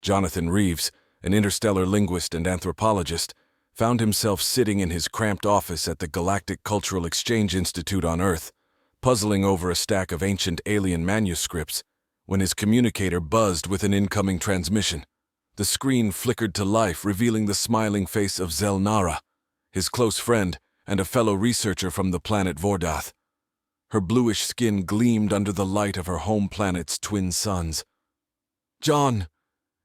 Jonathan Reeves, an interstellar linguist and anthropologist, found himself sitting in his cramped office at the Galactic Cultural Exchange Institute on Earth, puzzling over a stack of ancient alien manuscripts, when his communicator buzzed with an incoming transmission. The screen flickered to life, revealing the smiling face of Zelnara, his close friend and a fellow researcher from the planet Vordath. Her bluish skin gleamed under the light of her home planet's twin suns. "John,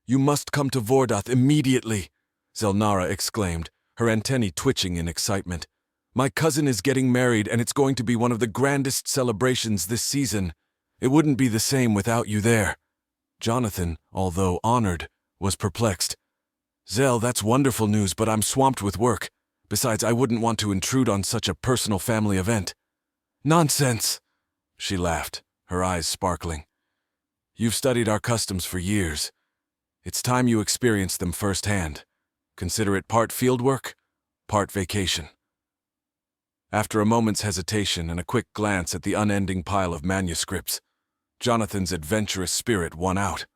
you must come to Vordath immediately," Zelnara exclaimed, her antennae twitching in excitement. "My cousin is getting married, and it's going to be one of the grandest celebrations this season. It wouldn't be the same without you there." Jonathan, although honored, was perplexed. "Zell, that's wonderful news, but I'm swamped with work. Besides, I wouldn't want to intrude on such a personal family event." "Nonsense," she laughed, her eyes sparkling. "You've studied our customs for years. It's time you experience them firsthand. Consider it part fieldwork, part vacation." After a moment's hesitation and a quick glance at the unending pile of manuscripts, Jonathan's adventurous spirit won out.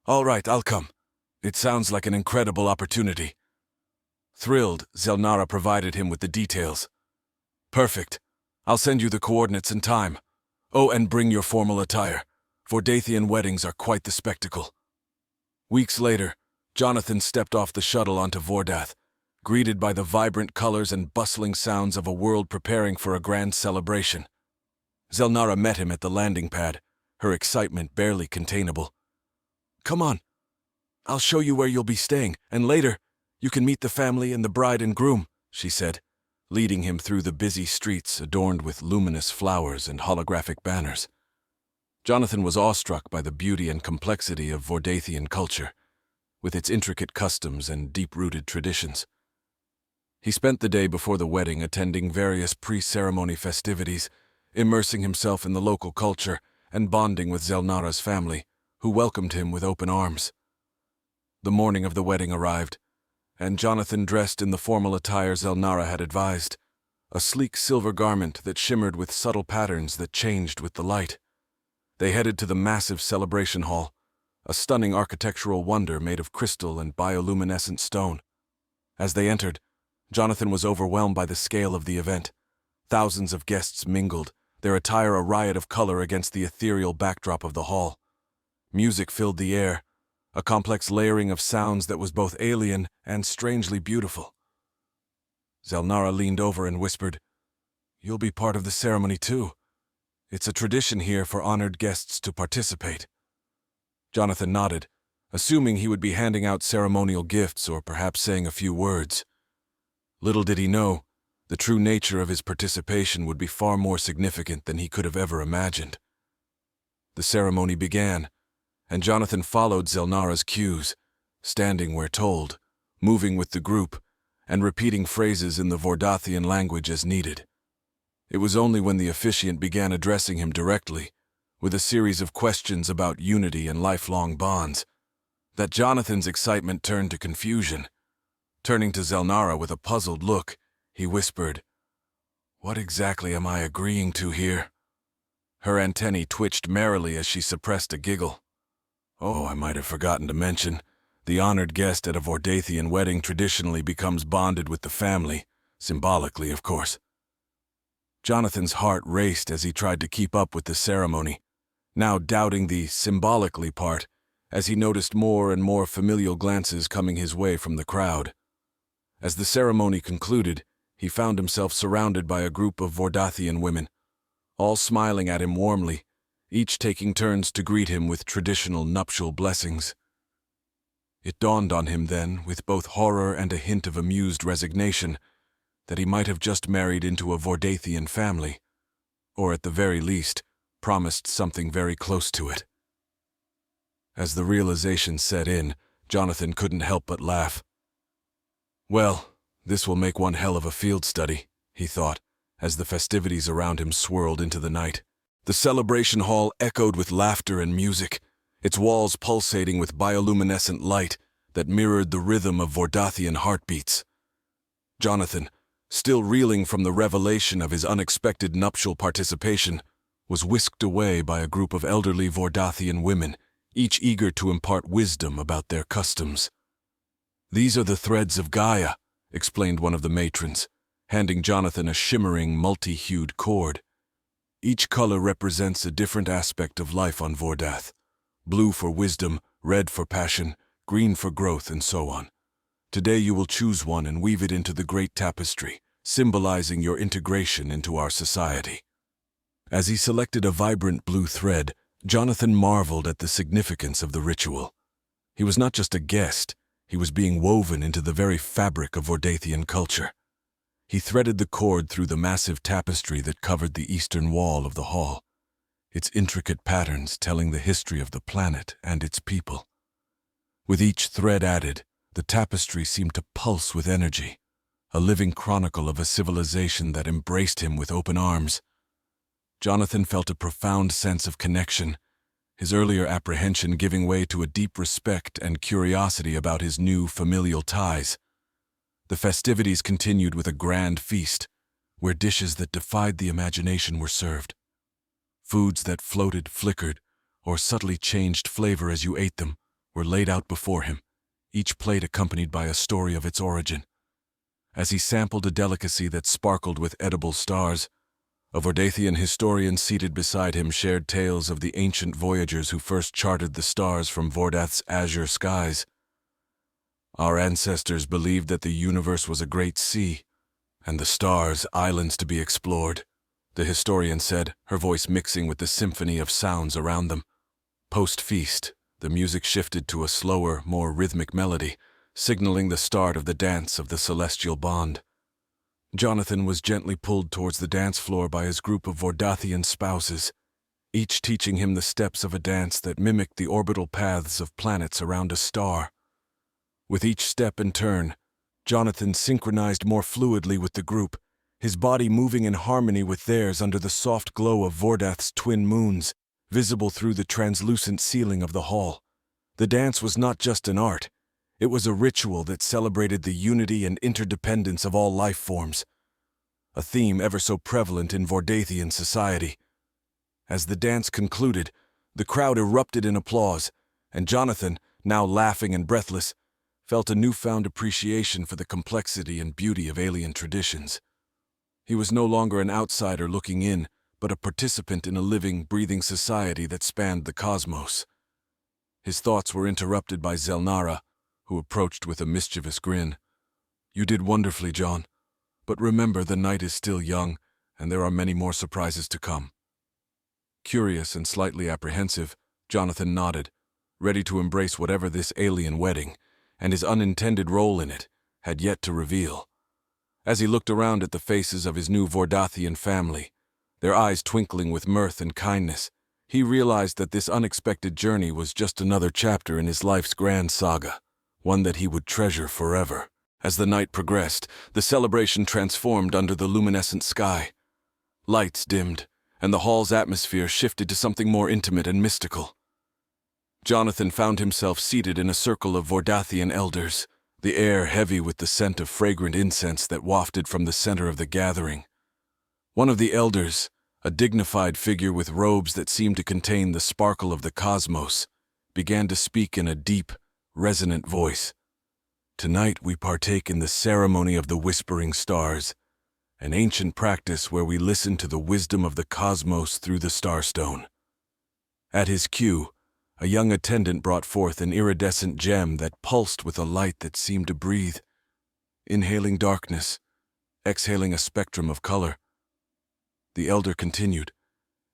"All right, I'll come. It sounds like an incredible opportunity." Thrilled, Zelnara provided him with the details. "Perfect. I'll send you the coordinates and time. Oh, and bring your formal attire. Vordathian weddings are quite the spectacle." Weeks later, Jonathan stepped off the shuttle onto Vordath, greeted by the vibrant colors and bustling sounds of a world preparing for a grand celebration. Zelnara met him at the landing pad, her excitement barely containable. "Come on. I'll show you where you'll be staying, and later, you can meet the family and the bride and groom," she said, leading him through the busy streets adorned with luminous flowers and holographic banners. Jonathan was awestruck by the beauty and complexity of Vordathian culture, with its intricate customs and deep-rooted traditions. He spent the day before the wedding attending various pre-ceremony festivities, immersing himself in the local culture and bonding with Zelnara's family, who welcomed him with open arms. The morning of the wedding arrived, and Jonathan dressed in the formal attire Zelnara had advised, a sleek silver garment that shimmered with subtle patterns that changed with the light. They headed to the massive celebration hall, a stunning architectural wonder made of crystal and bioluminescent stone. As they entered, Jonathan was overwhelmed by the scale of the event. Thousands of guests mingled, their attire a riot of color against the ethereal backdrop of the hall. Music filled the air, a complex layering of sounds that was both alien and strangely beautiful. Zelnara leaned over and whispered, "You'll be part of the ceremony too. It's a tradition here for honored guests to participate." Jonathan nodded, assuming he would be handing out ceremonial gifts or perhaps saying a few words. Little did he know, the true nature of his participation would be far more significant than he could have ever imagined. The ceremony began, and Jonathan followed Zelnara's cues, standing where told, moving with the group, and repeating phrases in the Vordathian language as needed. It was only when the officiant began addressing him directly, with a series of questions about unity and lifelong bonds, that Jonathan's excitement turned to confusion. Turning to Zelnara with a puzzled look, he whispered, "What exactly am I agreeing to here?" Her antennae twitched merrily as she suppressed a giggle. "Oh, I might have forgotten to mention, the honored guest at a Vordathian wedding traditionally becomes bonded with the family, symbolically, of course." Jonathan's heart raced as he tried to keep up with the ceremony, now doubting the symbolically part as he noticed more and more familial glances coming his way from the crowd. As the ceremony concluded, he found himself surrounded by a group of Vordathian women, all smiling at him warmly, each taking turns to greet him with traditional nuptial blessings. It dawned on him then, with both horror and a hint of amused resignation, that he might have just married into a Vordathian family, or at the very least, promised something very close to it. As the realization set in, Jonathan couldn't help but laugh. "Well, this will make one hell of a field study," he thought, as the festivities around him swirled into the night. The celebration hall echoed with laughter and music, its walls pulsating with bioluminescent light that mirrored the rhythm of Vordathian heartbeats. Jonathan, still reeling from the revelation of his unexpected nuptial participation, was whisked away by a group of elderly Vordathian women, each eager to impart wisdom about their customs. "These are the threads of Gaia," explained one of the matrons, handing Jonathan a shimmering, multi-hued cord. "Each color represents a different aspect of life on Vordath. Blue for wisdom, red for passion, green for growth, and so on. Today you will choose one and weave it into the great tapestry, symbolizing your integration into our society." As he selected a vibrant blue thread, Jonathan marveled at the significance of the ritual. He was not just a guest, he was being woven into the very fabric of Vordathian culture. He threaded the cord through the massive tapestry that covered the eastern wall of the hall, its intricate patterns telling the history of the planet and its people. With each thread added, the tapestry seemed to pulse with energy, a living chronicle of a civilization that embraced him with open arms. Jonathan felt a profound sense of connection, his earlier apprehension giving way to a deep respect and curiosity about his new familial ties. The festivities continued with a grand feast, where dishes that defied the imagination were served. Foods that floated, flickered, or subtly changed flavor as you ate them were laid out before him, each plate accompanied by a story of its origin. As he sampled a delicacy that sparkled with edible stars, a Vordathian historian seated beside him shared tales of the ancient voyagers who first charted the stars from Vordath's azure skies. "Our ancestors believed that the universe was a great sea, and the stars islands to be explored," the historian said, her voice mixing with the symphony of sounds around them. Post-feast, the music shifted to a slower, more rhythmic melody, signaling the start of the dance of the celestial bond. Jonathan was gently pulled towards the dance floor by his group of Vordathian spouses, each teaching him the steps of a dance that mimicked the orbital paths of planets around a star. With each step and turn, Jonathan synchronized more fluidly with the group, his body moving in harmony with theirs under the soft glow of Vordath's twin moons, visible through the translucent ceiling of the hall. The dance was not just an art. It was a ritual that celebrated the unity and interdependence of all life forms, a theme ever so prevalent in Vordathian society. As the dance concluded, the crowd erupted in applause, and Jonathan, now laughing and breathless, felt a newfound appreciation for the complexity and beauty of alien traditions. He was no longer an outsider looking in, but a participant in a living, breathing society that spanned the cosmos. His thoughts were interrupted by Zelnara, who approached with a mischievous grin. "You did wonderfully, John. But remember, the night is still young, and there are many more surprises to come." Curious and slightly apprehensive, Jonathan nodded, ready to embrace whatever this alien wedding, and his unintended role in it, had yet to reveal. As he looked around at the faces of his new Vordathian family, their eyes twinkling with mirth and kindness, he realized that this unexpected journey was just another chapter in his life's grand saga, one that he would treasure forever. As the night progressed, the celebration transformed under the luminescent sky. Lights dimmed, and the hall's atmosphere shifted to something more intimate and mystical. Jonathan found himself seated in a circle of Vordathian elders, the air heavy with the scent of fragrant incense that wafted from the center of the gathering. One of the elders, a dignified figure with robes that seemed to contain the sparkle of the cosmos, began to speak in a deep, resonant voice. "Tonight we partake in the ceremony of the Whispering Stars, an ancient practice where we listen to the wisdom of the cosmos through the starstone." At his cue, a young attendant brought forth an iridescent gem that pulsed with a light that seemed to breathe, inhaling darkness, exhaling a spectrum of color. The elder continued,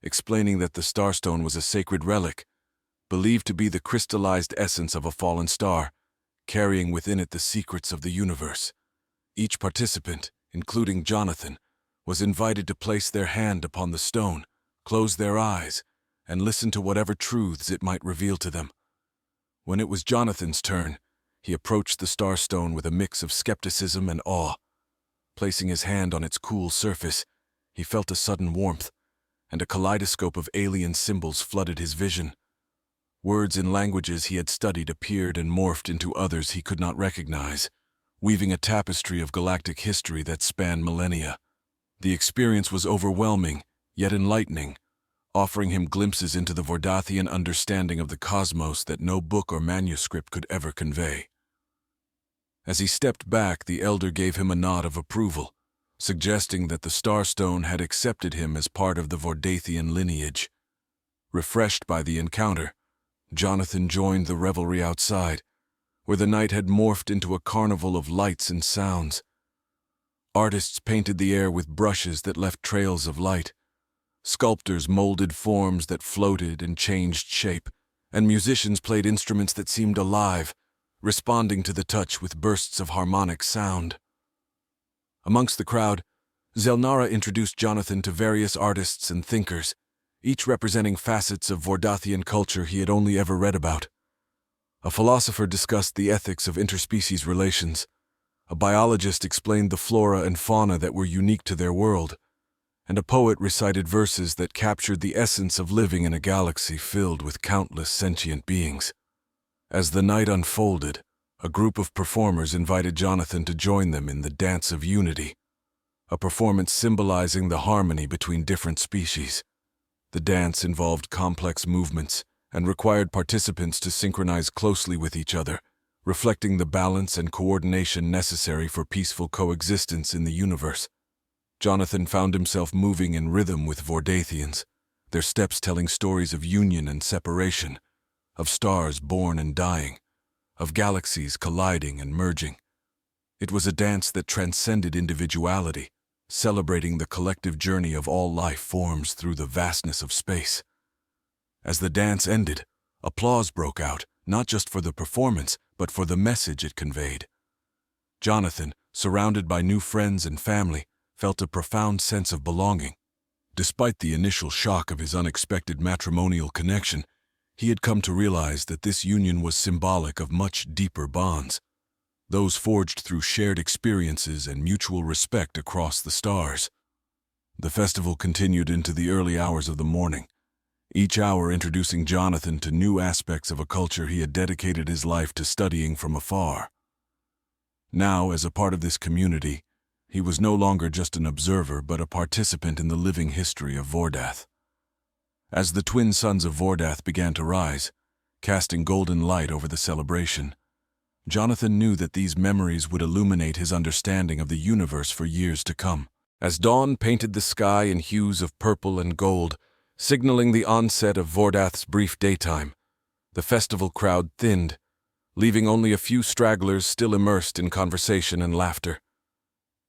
explaining that the starstone was a sacred relic, believed to be the crystallized essence of a fallen star, carrying within it the secrets of the universe. Each participant, including Jonathan, was invited to place their hand upon the stone, close their eyes, and listen to whatever truths it might reveal to them. When it was Jonathan's turn, he approached the starstone with a mix of skepticism and awe. Placing his hand on its cool surface, he felt a sudden warmth, and a kaleidoscope of alien symbols flooded his vision. Words in languages he had studied appeared and morphed into others he could not recognize, weaving a tapestry of galactic history that spanned millennia. The experience was overwhelming, yet enlightening, offering him glimpses into the Vordathian understanding of the cosmos that no book or manuscript could ever convey. As he stepped back, the elder gave him a nod of approval, suggesting that the Starstone had accepted him as part of the Vordathian lineage. Refreshed by the encounter, Jonathan joined the revelry outside, where the night had morphed into a carnival of lights and sounds. Artists painted the air with brushes that left trails of light. Sculptors molded forms that floated and changed shape, and musicians played instruments that seemed alive, responding to the touch with bursts of harmonic sound. Amongst the crowd, Zelnara introduced Jonathan to various artists and thinkers, each representing facets of Vordathian culture he had only ever read about. A philosopher discussed the ethics of interspecies relations. A biologist explained the flora and fauna that were unique to their world, and a poet recited verses that captured the essence of living in a galaxy filled with countless sentient beings. As the night unfolded, a group of performers invited Jonathan to join them in the Dance of Unity, a performance symbolizing the harmony between different species. The dance involved complex movements and required participants to synchronize closely with each other, reflecting the balance and coordination necessary for peaceful coexistence in the universe. Jonathan found himself moving in rhythm with Vordathians, their steps telling stories of union and separation, of stars born and dying, of galaxies colliding and merging. It was a dance that transcended individuality, celebrating the collective journey of all life forms through the vastness of space. As the dance ended, applause broke out, not just for the performance, but for the message it conveyed. Jonathan, surrounded by new friends and family, felt a profound sense of belonging. Despite the initial shock of his unexpected matrimonial connection, he had come to realize that this union was symbolic of much deeper bonds, those forged through shared experiences and mutual respect across the stars. The festival continued into the early hours of the morning, each hour introducing Jonathan to new aspects of a culture he had dedicated his life to studying from afar. Now, as a part of this community, he was no longer just an observer but a participant in the living history of Vordath. As the twin suns of Vordath began to rise, casting golden light over the celebration, Jonathan knew that these memories would illuminate his understanding of the universe for years to come. As dawn painted the sky in hues of purple and gold, signaling the onset of Vordath's brief daytime, the festival crowd thinned, leaving only a few stragglers still immersed in conversation and laughter.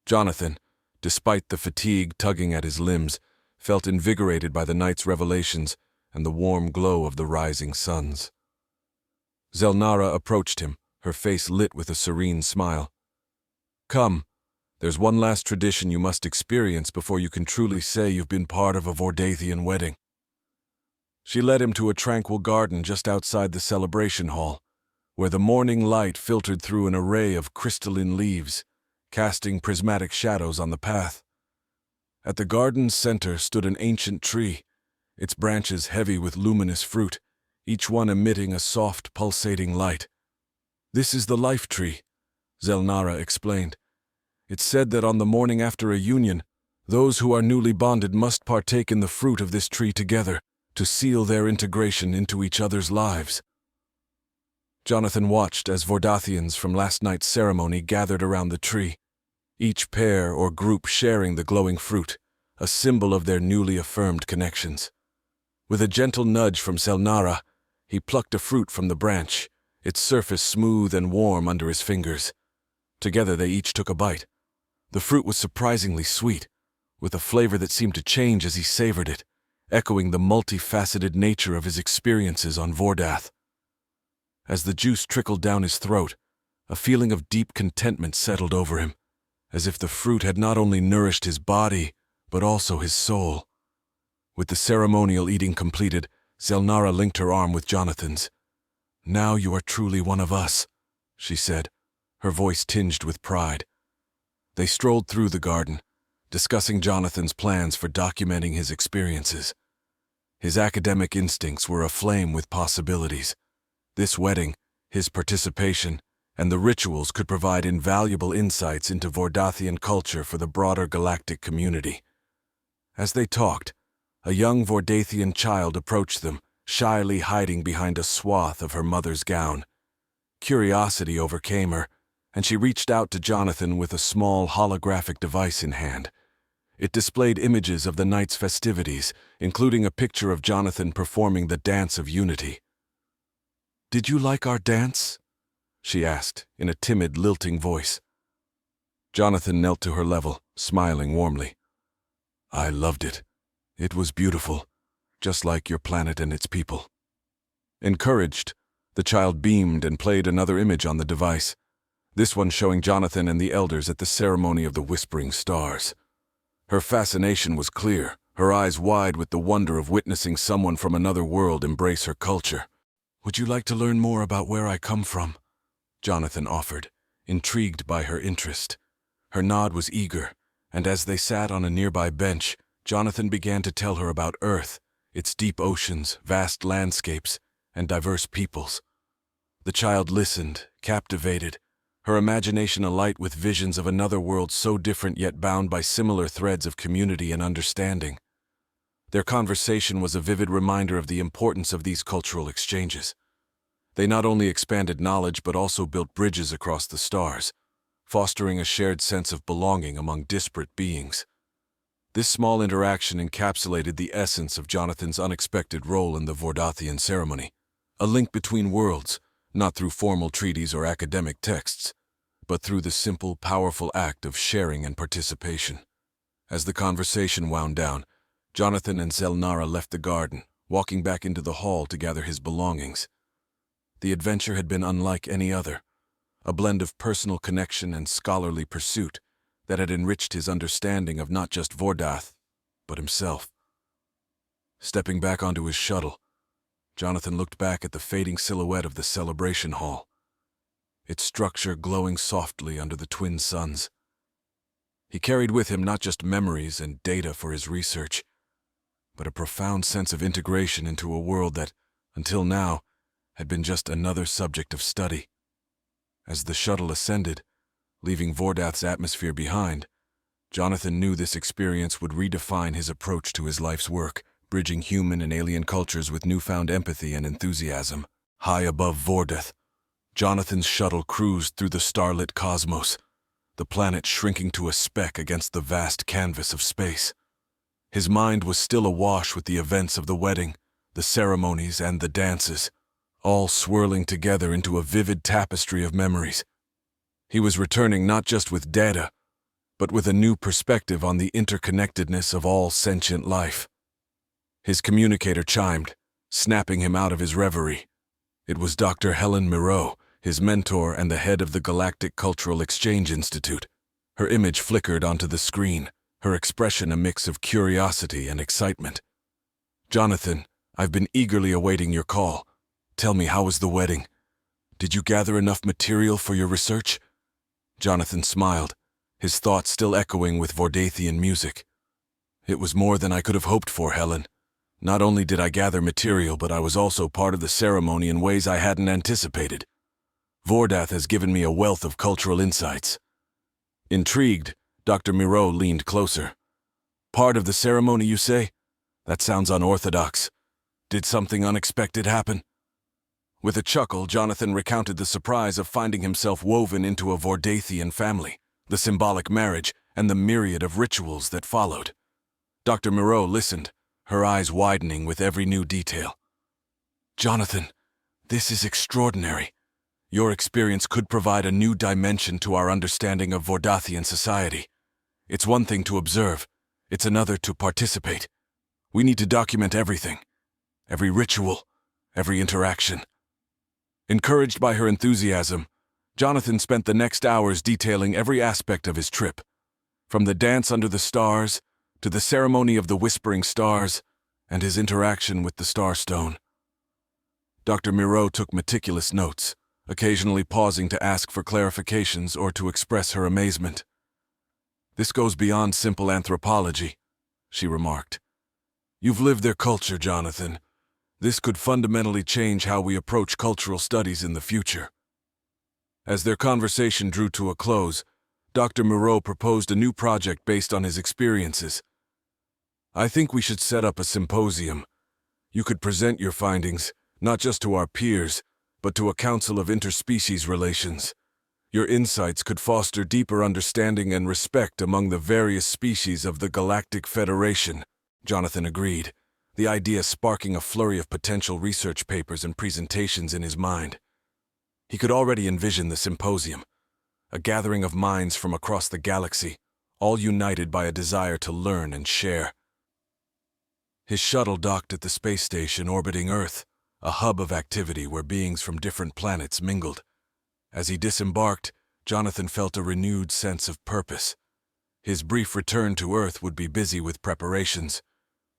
Jonathan, despite the fatigue tugging at his limbs, felt invigorated by the night's revelations and the warm glow of the rising suns. Zelnara approached him, her face lit with a serene smile. "Come, there's one last tradition you must experience before you can truly say you've been part of a Vordathian wedding." She led him to a tranquil garden just outside the celebration hall, where the morning light filtered through an array of crystalline leaves, casting prismatic shadows on the path. At the garden's center stood an ancient tree, its branches heavy with luminous fruit, each one emitting a soft, pulsating light. "This is the life tree," Zelnara explained. "It's said that on the morning after a union, those who are newly bonded must partake in the fruit of this tree together to seal their integration into each other's lives." Jonathan watched as Vordathians from last night's ceremony gathered around the tree, each pair or group sharing the glowing fruit, a symbol of their newly affirmed connections. With a gentle nudge from Zelnara, he plucked a fruit from the branch, its surface smooth and warm under his fingers. Together they each took a bite. The fruit was surprisingly sweet, with a flavor that seemed to change as he savored it, echoing the multifaceted nature of his experiences on Vordath. As the juice trickled down his throat, a feeling of deep contentment settled over him, as if the fruit had not only nourished his body, but also his soul. With the ceremonial eating completed, Zelnara linked her arm with Jonathan's. "Now you are truly one of us," she said, her voice tinged with pride. They strolled through the garden, discussing Jonathan's plans for documenting his experiences. His academic instincts were aflame with possibilities. This wedding, his participation, and the rituals could provide invaluable insights into Vordathian culture for the broader galactic community. As they talked, A young Vordathian child approached them, shyly hiding behind a swath of her mother's gown. Curiosity overcame her, and she reached out to Jonathan with a small holographic device in hand. It displayed images of the night's festivities, including a picture of Jonathan performing the Dance of Unity. "Did you like our dance?" she asked, in a timid, lilting voice. Jonathan knelt to her level, smiling warmly. "I loved it. It was beautiful, just like your planet and its people." Encouraged, the child beamed and played another image on the device, this one showing Jonathan and the elders at the ceremony of the Whispering Stars. Her fascination was clear, her eyes wide with the wonder of witnessing someone from another world embrace her culture. "Would you like to learn more about where I come from?" Jonathan offered, intrigued by her interest. Her nod was eager, and as they sat on a nearby bench, Jonathan began to tell her about Earth, its deep oceans, vast landscapes, and diverse peoples. The child listened, captivated, her imagination alight with visions of another world so different yet bound by similar threads of community and understanding. Their conversation was a vivid reminder of the importance of these cultural exchanges. They not only expanded knowledge but also built bridges across the stars, fostering a shared sense of belonging among disparate beings. This small interaction encapsulated the essence of Jonathan's unexpected role in the Vordathian ceremony, a link between worlds, not through formal treaties or academic texts, but through the simple, powerful act of sharing and participation. As the conversation wound down, Jonathan and Zelnara left the garden, walking back into the hall to gather his belongings. The adventure had been unlike any other, a blend of personal connection and scholarly pursuit that had enriched his understanding of not just Vordath, but himself. Stepping back onto his shuttle, Jonathan looked back at the fading silhouette of the celebration hall, its structure glowing softly under the twin suns. He carried with him not just memories and data for his research, but a profound sense of integration into a world that, until now, had been just another subject of study. As the shuttle ascended, leaving Vordath's atmosphere behind, Jonathan knew this experience would redefine his approach to his life's work, bridging human and alien cultures with newfound empathy and enthusiasm. High above Vordath, Jonathan's shuttle cruised through the starlit cosmos, the planet shrinking to a speck against the vast canvas of space. His mind was still awash with the events of the wedding, the ceremonies, and the dances, all swirling together into a vivid tapestry of memories. He was returning not just with data, but with a new perspective on the interconnectedness of all sentient life. His communicator chimed, snapping him out of his reverie. It was Dr. Helen Moreau, his mentor and the head of the Galactic Cultural Exchange Institute. Her image flickered onto the screen, her expression a mix of curiosity and excitement. "Jonathan, I've been eagerly awaiting your call. Tell me, how was the wedding? Did you gather enough material for your research?" Jonathan smiled, his thoughts still echoing with Vordathian music. "It was more than I could have hoped for, Helen. Not only did I gather material, but I was also part of the ceremony in ways I hadn't anticipated. Vordath has given me a wealth of cultural insights." Intrigued, Dr. Moreau leaned closer. "Part of the ceremony, you say? That sounds unorthodox. Did something unexpected happen?" With a chuckle, Jonathan recounted the surprise of finding himself woven into a Vordathian family, the symbolic marriage, and the myriad of rituals that followed. Dr. Moreau listened, her eyes widening with every new detail. "Jonathan, this is extraordinary. Your experience could provide a new dimension to our understanding of Vordathian society. It's one thing to observe, it's another to participate. We need to document everything, every ritual, every interaction." Encouraged by her enthusiasm, Jonathan spent the next hours detailing every aspect of his trip, from the dance under the stars to the ceremony of the Whispering Stars and his interaction with the Starstone. Dr. Moreau took meticulous notes, occasionally pausing to ask for clarifications or to express her amazement. "This goes beyond simple anthropology," she remarked. "You've lived their culture, Jonathan. This could fundamentally change how we approach cultural studies in the future." As their conversation drew to a close, Dr. Moreau proposed a new project based on his experiences. I think we should set up a symposium. You could present your findings, not just to our peers, but to a council of interspecies relations. Your insights could foster deeper understanding and respect among the various species of the Galactic Federation. Jonathan agreed, the idea sparking a flurry of potential research papers and presentations in his mind. He could already envision the symposium, a gathering of minds from across the galaxy, all united by a desire to learn and share. His shuttle docked at the space station orbiting Earth, a hub of activity where beings from different planets mingled. As he disembarked, Jonathan felt a renewed sense of purpose. His brief return to Earth would be busy with preparations,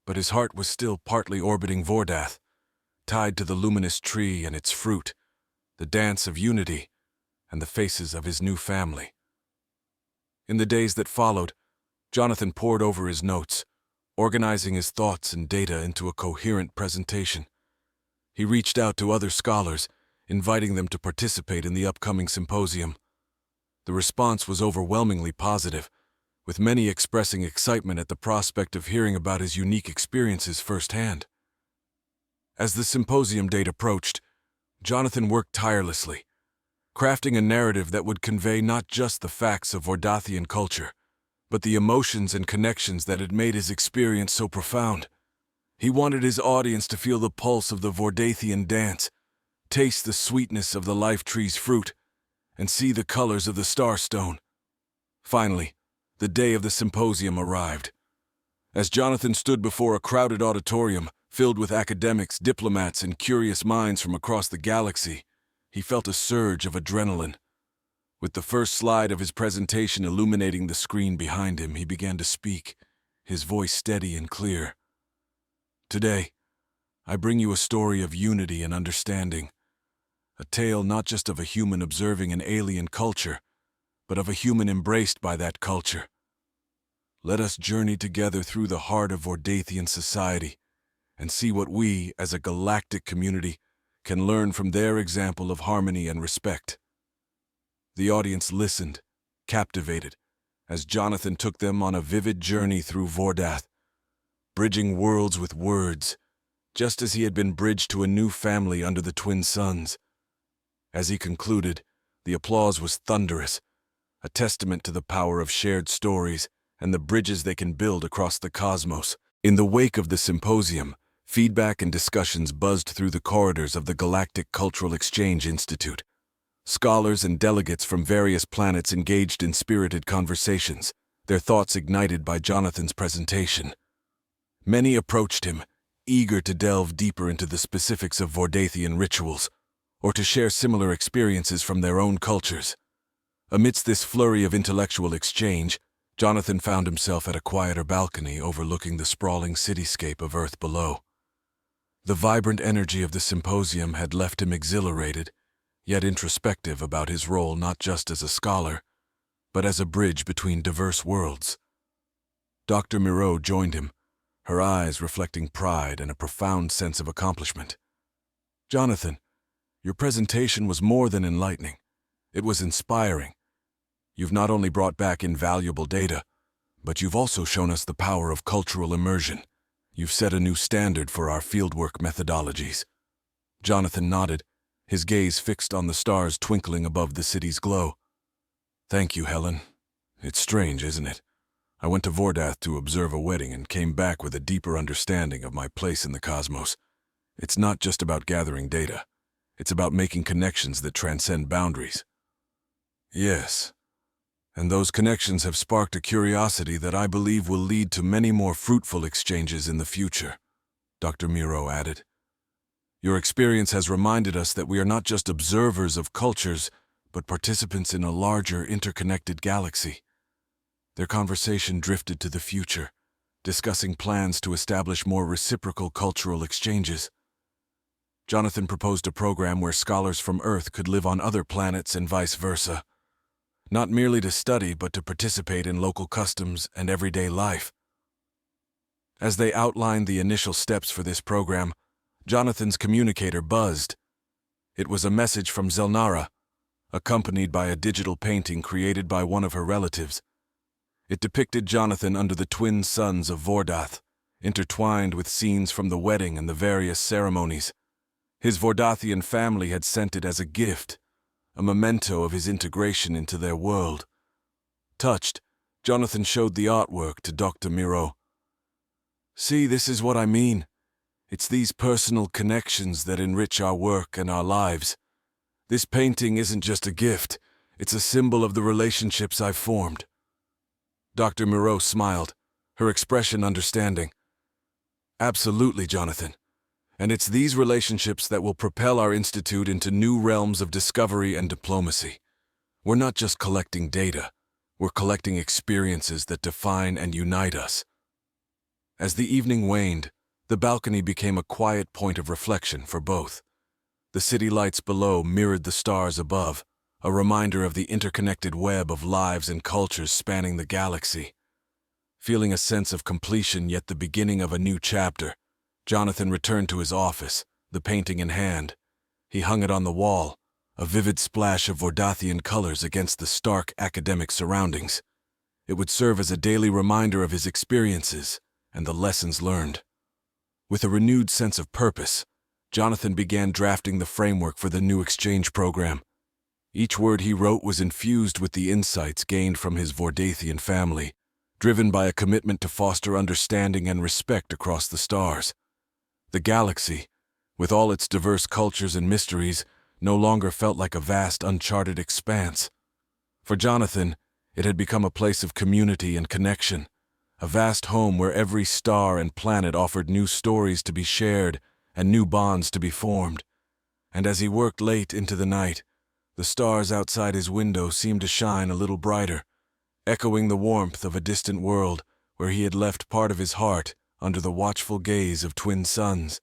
but his heart was still partly orbiting Vordath, tied to the luminous tree and its fruit, the dance of unity, and the faces of his new family. In the days that followed, Jonathan pored over his notes, organizing his thoughts and data into a coherent presentation. He reached out to other scholars, inviting them to participate in the upcoming symposium. The response was overwhelmingly positive, with many expressing excitement at the prospect of hearing about his unique experiences firsthand. As the symposium date approached, Jonathan worked tirelessly, crafting a narrative that would convey not just the facts of Vordathian culture, but the emotions and connections that had made his experience so profound. He wanted his audience to feel the pulse of the Vordathian dance, taste the sweetness of the life tree's fruit, and see the colors of the starstone. Finally, the day of the symposium arrived. As Jonathan stood before a crowded auditorium filled with academics, diplomats, and curious minds from across the galaxy, he felt a surge of adrenaline. With the first slide of his presentation illuminating the screen behind him, he began to speak, his voice steady and clear. Today, I bring you a story of unity and understanding, a tale not just of a human observing an alien culture, but of a human embraced by that culture. Let us journey together through the heart of Vordathian society and see what we, as a galactic community, can learn from their example of harmony and respect. The audience listened, captivated, as Jonathan took them on a vivid journey through Vordath, bridging worlds with words, just as he had been bridged to a new family under the twin suns. As he concluded, the applause was thunderous, a testament to the power of shared stories and the bridges they can build across the cosmos. In the wake of the symposium, feedback and discussions buzzed through the corridors of the Galactic Cultural Exchange Institute. Scholars and delegates from various planets engaged in spirited conversations, their thoughts ignited by Jonathan's presentation. Many approached him, eager to delve deeper into the specifics of Vordathian rituals, or to share similar experiences from their own cultures. Amidst this flurry of intellectual exchange, Jonathan found himself at a quieter balcony overlooking the sprawling cityscape of Earth below. The vibrant energy of the symposium had left him exhilarated, yet introspective about his role not just as a scholar, but as a bridge between diverse worlds. Dr. Miro joined him, her eyes reflecting pride and a profound sense of accomplishment. Jonathan, your presentation was more than enlightening. It was inspiring. You've not only brought back invaluable data, but you've also shown us the power of cultural immersion. You've set a new standard for our fieldwork methodologies. Jonathan nodded, his gaze fixed on the stars twinkling above the city's glow. Thank you, Helen. It's strange, isn't it? I went to Vordath to observe a wedding and came back with a deeper understanding of my place in the cosmos. It's not just about gathering data. It's about making connections that transcend boundaries. Yes, and those connections have sparked a curiosity that I believe will lead to many more fruitful exchanges in the future, Dr. Miro added. Your experience has reminded us that we are not just observers of cultures, but participants in a larger, interconnected galaxy. Their conversation drifted to the future, discussing plans to establish more reciprocal cultural exchanges. Jonathan proposed a program where scholars from Earth could live on other planets and vice versa, not merely to study but to participate in local customs and everyday life. As they outlined the initial steps for this program, Jonathan's communicator buzzed. It was a message from Zelnara, accompanied by a digital painting created by one of her relatives. It depicted Jonathan under the twin suns of Vordath, intertwined with scenes from the wedding and the various ceremonies. His Vordathian family had sent it as a gift, a memento of his integration into their world. Touched, Jonathan showed the artwork to Dr. Miro. "See, this is what I mean. It's these personal connections that enrich our work and our lives. This painting isn't just a gift, it's a symbol of the relationships I've formed." Dr. Miro smiled, her expression understanding. "Absolutely, Jonathan. And it's these relationships that will propel our institute into new realms of discovery and diplomacy. We're not just collecting data, we're collecting experiences that define and unite us." As the evening waned, the balcony became a quiet point of reflection for both. The city lights below mirrored the stars above, a reminder of the interconnected web of lives and cultures spanning the galaxy. Feeling a sense of completion yet the beginning of a new chapter, Jonathan returned to his office, the painting in hand. He hung it on the wall, a vivid splash of Vordathian colors against the stark academic surroundings. It would serve as a daily reminder of his experiences and the lessons learned. With a renewed sense of purpose, Jonathan began drafting the framework for the new exchange program. Each word he wrote was infused with the insights gained from his Vordathian family, driven by a commitment to foster understanding and respect across the stars. The galaxy, with all its diverse cultures and mysteries, no longer felt like a vast, uncharted expanse. For Jonathan, it had become a place of community and connection, a vast home where every star and planet offered new stories to be shared and new bonds to be formed. And as he worked late into the night, the stars outside his window seemed to shine a little brighter, echoing the warmth of a distant world where he had left part of his heart under the watchful gaze of twin suns.